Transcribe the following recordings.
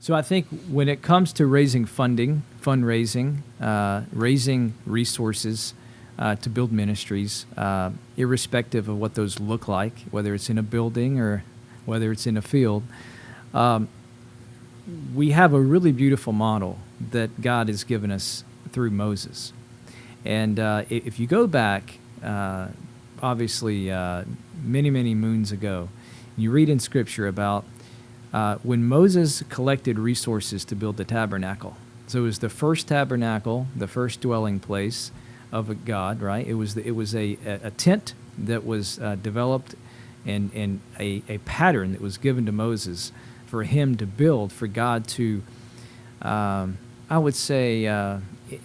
So I think when it comes to raising funding, fundraising, raising resources to build ministries, irrespective of what those look like, whether it's in a building or whether it's in a field, we have a really beautiful model that God has given us through Moses. And if you go back, obviously, many, many moons ago, you read in Scripture about when Moses collected resources to build the tabernacle. So it was the first tabernacle, the first dwelling place of a God, right? It was a tent that was developed and a pattern that was given to Moses for him to build, for God to, I would say,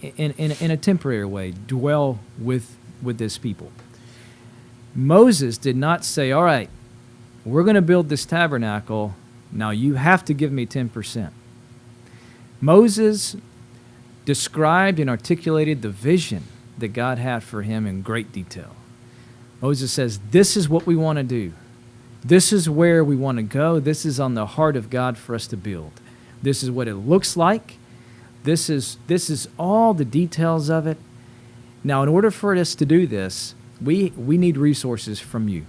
in a temporary way, dwell with this people. Moses did not say, all right, we're going to build this tabernacle, now you have to give me 10%. Moses described and articulated the vision that God had for him in great detail. Moses says, this is what we want to do. This is where we want to go. This is on the heart of God for us to build. This is what it looks like. This is all the details of it. Now, in order for us to do this, we need resources from you.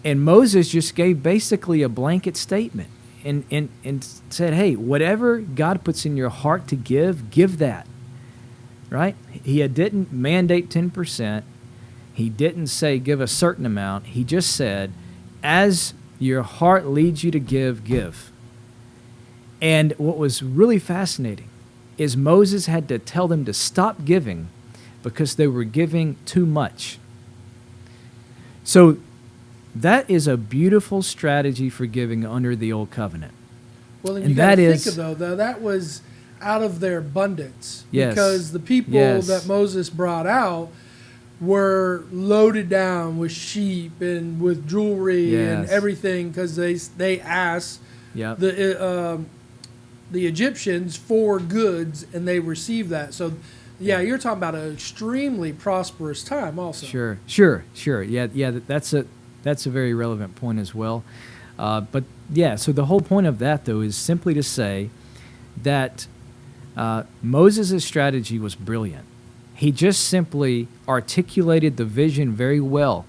And Moses just gave basically a blanket statement and said, hey, whatever God puts in your heart to give that, right? He didn't mandate 10%. He didn't say give a certain amount. He just said, as your heart leads you to give. And what was really fascinating is Moses had to tell them to stop giving because they were giving too much. So that is a beautiful strategy for giving under the old covenant. Well, and you got to think of though, that was out of their abundance. Yes. Because the people that Moses brought out were loaded down with sheep and with jewelry and everything because they asked the Egyptians for goods and they received that. So, you're talking about an extremely prosperous time also. Sure. Yeah, that's a very relevant point as well. But so the whole point of that, though, is simply to say that Moses' strategy was brilliant. He just simply articulated the vision very well.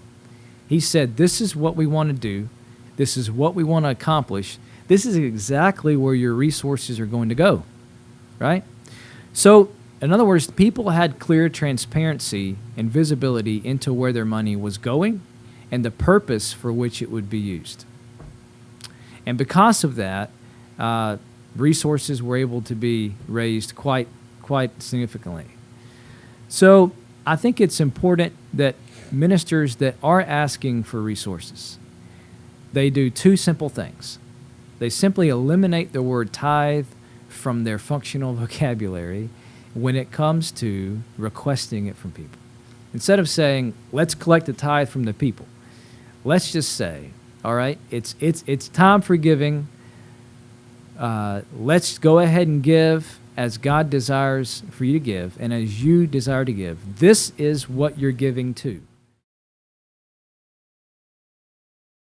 He said, this is what we want to do. This is what we want to accomplish. This is exactly where your resources are going to go, right? So, in other words, people had clear transparency and visibility into where their money was going and the purpose for which it would be used. And because of that, resources were able to be raised quite significantly. So I think it's important that ministers that are asking for resources, they do two simple things. They simply eliminate the word tithe from their functional vocabulary when it comes to requesting it from people. Instead of saying, let's collect the tithe from the people, let's just say, all right, it's time for giving. Let's go ahead and give as God desires for you to give and as you desire to give. This is what you're giving to.